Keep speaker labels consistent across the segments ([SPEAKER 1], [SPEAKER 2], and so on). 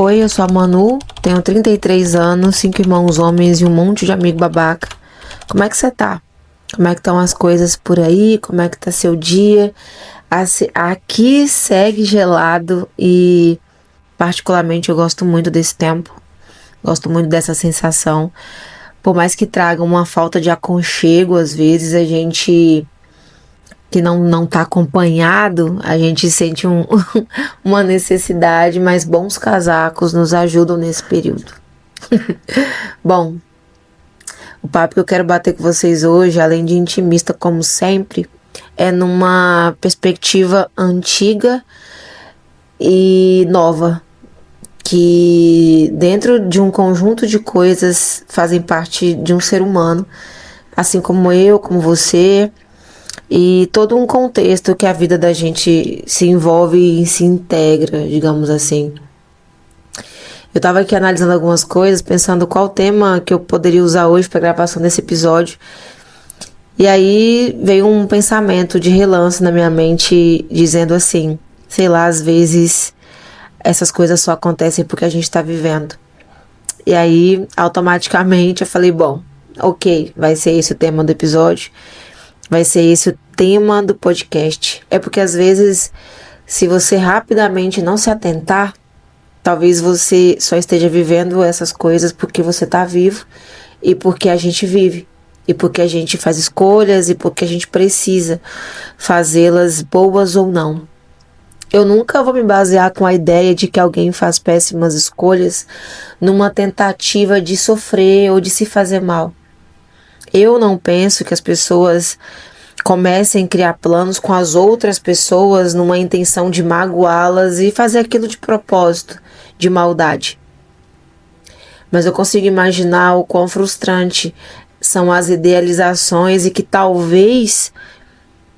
[SPEAKER 1] Oi, eu sou a Manu, tenho 33 anos, 5 irmãos homens e um monte de amigo babaca. Como é que você tá? Como é que estão as coisas por aí? Como é que tá seu dia? Aqui segue gelado e particularmente eu gosto muito desse tempo. Gosto muito dessa sensação. Por mais que traga uma falta de aconchego, às vezes a gente que não tá acompanhado, a gente sente uma necessidade, mas bons casacos nos ajudam nesse período. Bom, o papo que eu quero bater com vocês hoje, além de intimista como sempre, é numa perspectiva antiga e nova, que dentro de um conjunto de coisas fazem parte de um ser humano, assim como eu, como você, e todo um contexto que a vida da gente se envolve e se integra, digamos assim. Eu estava aqui analisando algumas coisas, pensando qual tema que eu poderia usar hoje para a gravação desse episódio. E aí veio um pensamento de relance na minha mente, dizendo assim, sei lá, às vezes essas coisas só acontecem porque a gente está vivendo. E aí, automaticamente, eu falei, bom, ok, vai ser esse o tema do episódio. Vai ser esse o tema do podcast. É porque às vezes, se você rapidamente não se atentar, talvez você só esteja vivendo essas coisas porque você está vivo e porque a gente vive. E porque a gente faz escolhas e porque a gente precisa fazê-las boas ou não. Eu nunca vou me basear com a ideia de que alguém faz péssimas escolhas numa tentativa de sofrer ou de se fazer mal. Eu não penso que as pessoas comecem a criar planos com as outras pessoas numa intenção de magoá-las e fazer aquilo de propósito, de maldade. Mas eu consigo imaginar o quão frustrante são as idealizações e que talvez,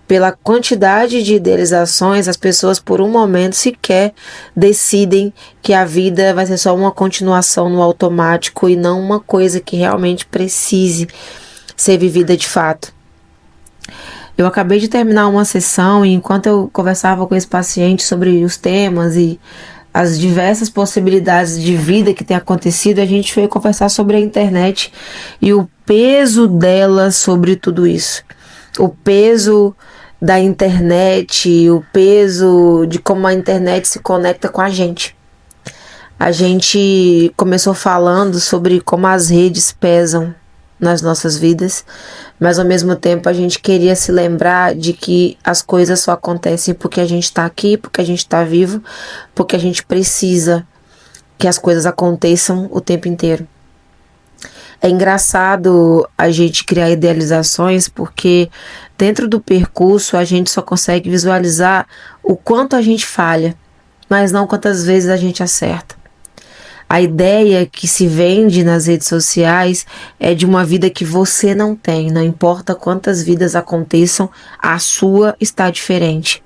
[SPEAKER 1] pela quantidade de idealizações, as pessoas por um momento sequer decidem que a vida vai ser só uma continuação no automático e não uma coisa que realmente precise ser vivida de fato. Eu acabei de terminar uma sessão e enquanto eu conversava com esse paciente sobre os temas e as diversas possibilidades de vida que tem acontecido, a gente foi conversar sobre a internet e o peso dela sobre tudo isso. O peso da internet, o peso de como a internet se conecta com a gente. A gente começou falando sobre como as redes pesam nas nossas vidas, mas ao mesmo tempo a gente queria se lembrar de que as coisas só acontecem porque a gente está aqui, porque a gente está vivo, porque a gente precisa que as coisas aconteçam o tempo inteiro. É engraçado a gente criar idealizações porque dentro do percurso a gente só consegue visualizar o quanto a gente falha, mas não quantas vezes a gente acerta. A ideia que se vende nas redes sociais é de uma vida que você não tem. Não importa quantas vidas aconteçam, a sua está diferente.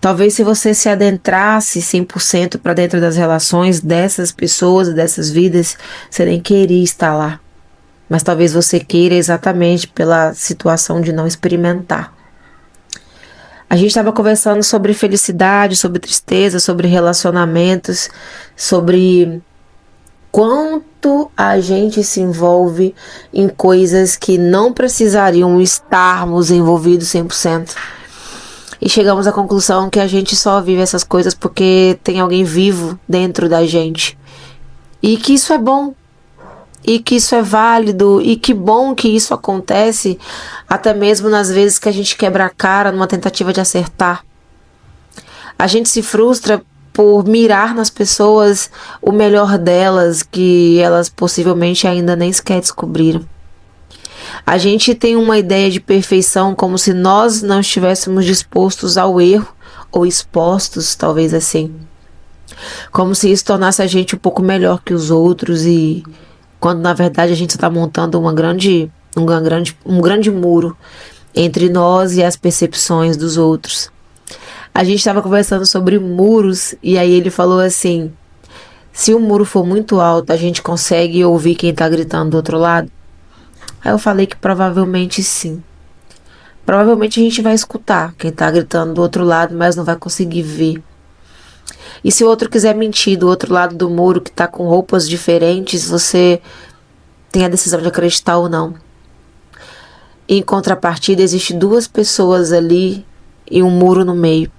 [SPEAKER 1] Talvez se você se adentrasse 100% para dentro das relações dessas pessoas, dessas vidas, você nem queria estar lá. Mas talvez você queira exatamente pela situação de não experimentar. A gente estava conversando sobre felicidade, sobre tristeza, sobre relacionamentos, sobre quanto a gente se envolve em coisas que não precisariam estarmos envolvidos 100%. E chegamos à conclusão que a gente só vive essas coisas porque tem alguém vivo dentro da gente. E que isso é bom. E que isso é válido, e que bom que isso acontece, até mesmo nas vezes que a gente quebra a cara numa tentativa de acertar. A gente se frustra por mirar nas pessoas o melhor delas, que elas possivelmente ainda nem sequer descobriram. A gente tem uma ideia de perfeição como se nós não estivéssemos dispostos ao erro, ou expostos, talvez assim. Como se isso tornasse a gente um pouco melhor que os outros e quando na verdade a gente está montando um grande muro entre nós e as percepções dos outros. A gente estava conversando sobre muros e aí ele falou assim, se o muro for muito alto, a gente consegue ouvir quem está gritando do outro lado? Aí eu falei que provavelmente sim. Provavelmente a gente vai escutar quem está gritando do outro lado, mas não vai conseguir ver. E se o outro quiser mentir do outro lado do muro, que tá com roupas diferentes, você tem a decisão de acreditar ou não. Em contrapartida, existe duas pessoas ali e um muro no meio.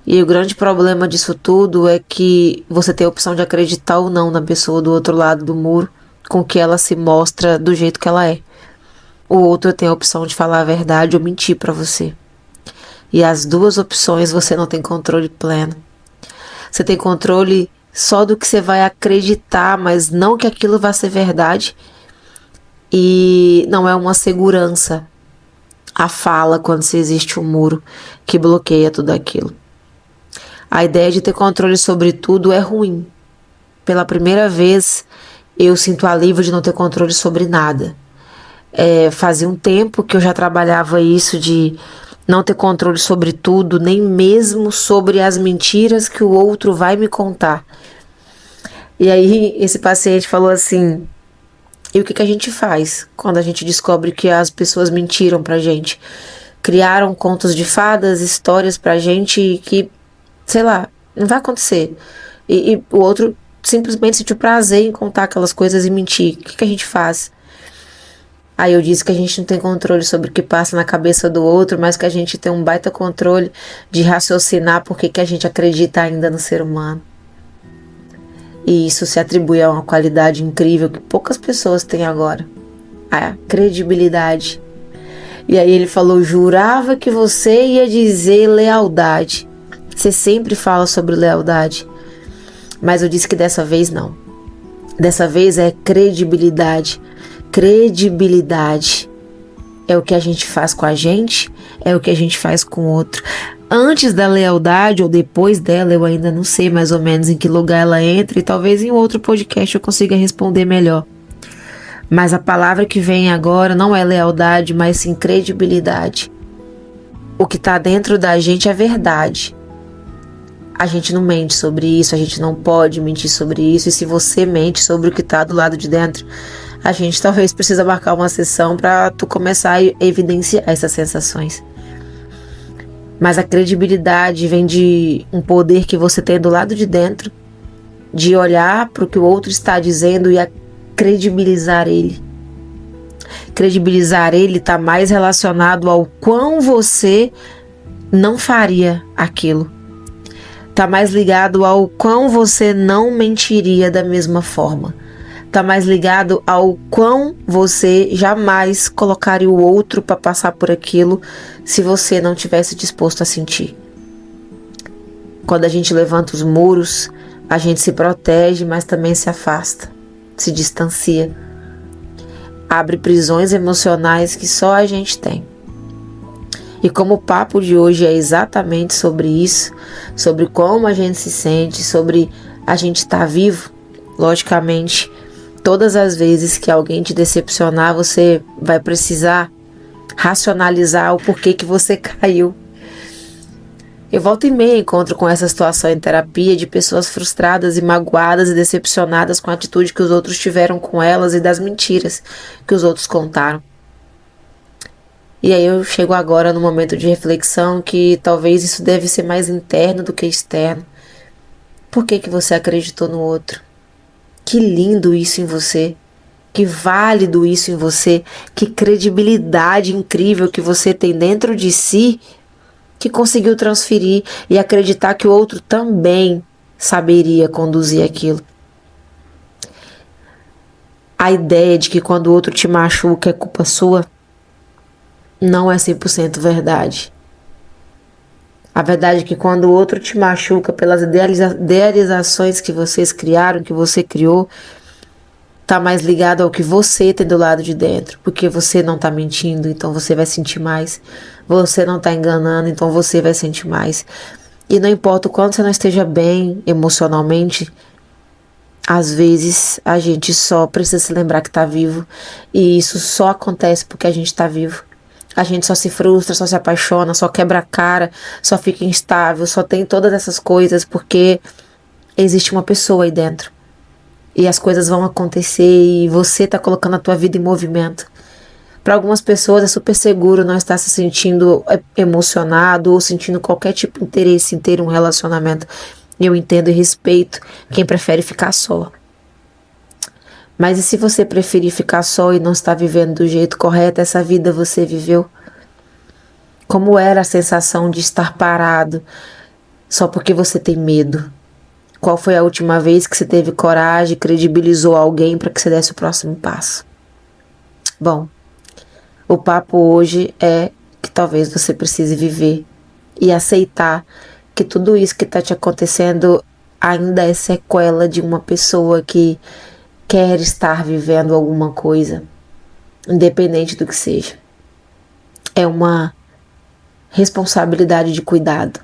[SPEAKER 1] E o grande problema disso tudo é que você tem a opção de acreditar ou não na pessoa do outro lado do muro, com que ela se mostra do jeito que ela é. O outro tem a opção de falar a verdade ou mentir para você. E as duas opções você não tem controle pleno. Você tem controle só do que você vai acreditar, mas não que aquilo vai ser verdade. E não é uma segurança a fala quando se existe um muro que bloqueia tudo aquilo. A ideia de ter controle sobre tudo é ruim. Pela primeira vez, eu sinto alívio de não ter controle sobre nada. Fazia um tempo que eu já trabalhava isso de não ter controle sobre tudo, nem mesmo sobre as mentiras que o outro vai me contar. E aí esse paciente falou assim: e o que a gente faz quando a gente descobre que as pessoas mentiram pra gente? Criaram contos de fadas, histórias pra gente que, sei lá, não vai acontecer. E o outro simplesmente sentiu prazer em contar aquelas coisas e mentir. O que a gente faz? Aí eu disse que a gente não tem controle sobre o que passa na cabeça do outro, mas que a gente tem um baita controle de raciocinar porque que a gente acredita ainda no ser humano. E isso se atribui a uma qualidade incrível que poucas pessoas têm agora. A credibilidade. E aí ele falou: jurava que você ia dizer lealdade. Você sempre fala sobre lealdade. Mas eu disse que dessa vez não. Dessa vez é credibilidade. Credibilidade é o que a gente faz com a gente, é o que a gente faz com o outro. Antes da lealdade ou depois dela, eu ainda não sei mais ou menos em que lugar ela entra, e talvez em outro podcast eu consiga responder melhor. Mas a palavra que vem agora não é lealdade, mas sim credibilidade. O que está dentro da gente é verdade. A gente não mente sobre isso, a gente não pode mentir sobre isso, e se você mente sobre o que está do lado de dentro, a gente talvez precisa marcar uma sessão para tu começar a evidenciar essas sensações. Mas a credibilidade vem de um poder que você tem do lado de dentro, de olhar para o que o outro está dizendo e a credibilizar ele. Credibilizar ele está mais relacionado ao quão você não faria aquilo. Está mais ligado ao quão você não mentiria da mesma forma. Está mais ligado ao quão você jamais colocaria o outro para passar por aquilo se você não tivesse disposto a sentir. Quando a gente levanta os muros, a gente se protege, mas também se afasta, se distancia. Abre prisões emocionais que só a gente tem. E como o papo de hoje é exatamente sobre isso, sobre como a gente se sente, sobre a gente estar vivo, logicamente, todas as vezes que alguém te decepcionar, você vai precisar racionalizar o porquê que você caiu. Eu volta e meia encontro com essa situação em terapia de pessoas frustradas e magoadas e decepcionadas com a atitude que os outros tiveram com elas e das mentiras que os outros contaram. E aí eu chego agora no momento de reflexão que talvez isso deve ser mais interno do que externo. Por que você acreditou no outro? Que lindo isso em você, que válido isso em você, que credibilidade incrível que você tem dentro de si, que conseguiu transferir e acreditar que o outro também saberia conduzir aquilo. A ideia de que quando o outro te machuca é culpa sua, não é 100% verdade. A verdade é que quando o outro te machuca pelas idealizações que vocês criaram, que você criou, tá mais ligado ao que você tem do lado de dentro. Porque você não tá mentindo, então você vai sentir mais. Você não tá enganando, então você vai sentir mais. E não importa o quanto você não esteja bem emocionalmente, às vezes a gente só precisa se lembrar que tá vivo. E isso só acontece porque a gente tá vivo. A gente só se frustra, só se apaixona, só quebra a cara, só fica instável, só tem todas essas coisas porque existe uma pessoa aí dentro. E as coisas vão acontecer e você tá colocando a tua vida em movimento. Para algumas pessoas é super seguro não estar se sentindo emocionado ou sentindo qualquer tipo de interesse em ter um relacionamento. Eu entendo e respeito quem prefere ficar só. Mas e se você preferir ficar só e não está vivendo do jeito correto, essa vida você viveu? Como era a sensação de estar parado só porque você tem medo? Qual foi a última vez que você teve coragem e credibilizou alguém para que você desse o próximo passo? Bom, o papo hoje é que talvez você precise viver e aceitar que tudo isso que está te acontecendo ainda é sequela de uma pessoa que quer estar vivendo alguma coisa, independente do que seja. É uma responsabilidade de cuidado,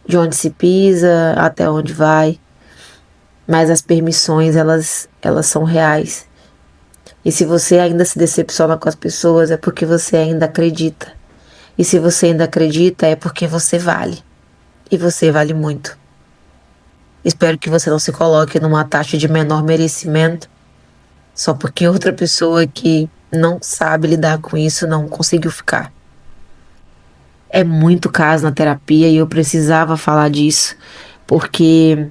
[SPEAKER 1] de onde se pisa, até onde vai, mas as permissões, elas são reais. E se você ainda se decepciona com as pessoas, é porque você ainda acredita. E se você ainda acredita, é porque você vale. E você vale muito. Espero que você não se coloque numa taxa de menor merecimento só porque outra pessoa que não sabe lidar com isso não conseguiu ficar. É muito caso na terapia e eu precisava falar disso, porque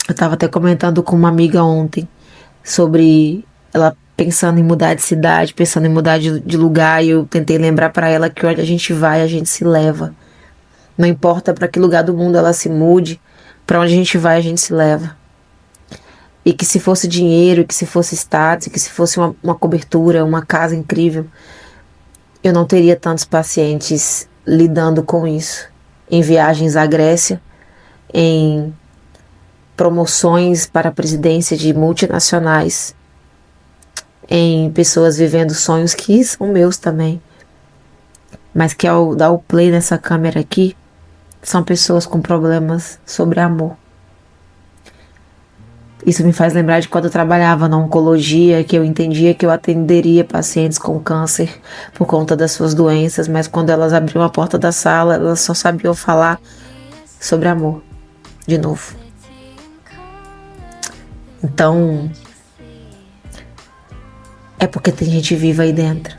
[SPEAKER 1] eu estava até comentando com uma amiga ontem sobre ela pensando em mudar de cidade, pensando em mudar de lugar, e eu tentei lembrar para ela que onde a gente vai, a gente se leva. Não importa para que lugar do mundo ela se mude, para onde a gente vai, a gente se leva. E que se fosse dinheiro, que se fosse status, que se fosse uma cobertura, uma casa incrível, eu não teria tantos pacientes lidando com isso. Em viagens à Grécia, em promoções para a presidência de multinacionais, em pessoas vivendo sonhos que são meus também, mas que ao dar o play nessa câmera aqui, são pessoas com problemas sobre amor. Isso me faz lembrar de quando eu trabalhava na oncologia, que eu entendia que eu atenderia pacientes com câncer por conta das suas doenças, mas quando elas abriam a porta da sala, elas só sabiam falar sobre amor, de novo. Então, é porque tem gente viva aí dentro.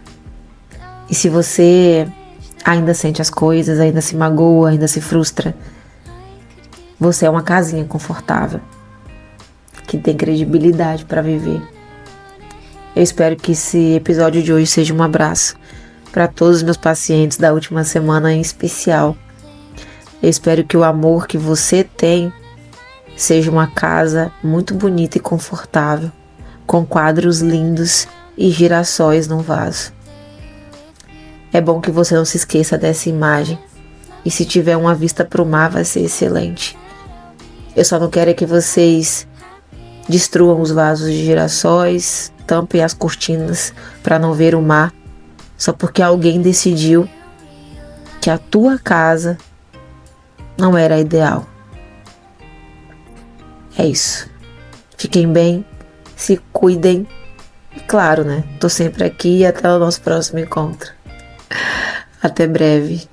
[SPEAKER 1] E se você ainda sente as coisas, ainda se magoa, ainda se frustra, você é uma casinha confortável, que tem credibilidade para viver. Eu espero que esse episódio de hoje seja um abraço para todos os meus pacientes da última semana em especial. Eu espero que o amor que você tem seja uma casa muito bonita e confortável, com quadros lindos e girassóis num vaso. É bom que você não se esqueça dessa imagem, e se tiver uma vista para o mar vai ser excelente. Eu só não quero é que vocês destruam os vasos de girassóis, tampem as cortinas para não ver o mar, só porque alguém decidiu que a tua casa não era a ideal. É isso. Fiquem bem, se cuidem. E claro, né? Tô sempre aqui e até o nosso próximo encontro. Até breve.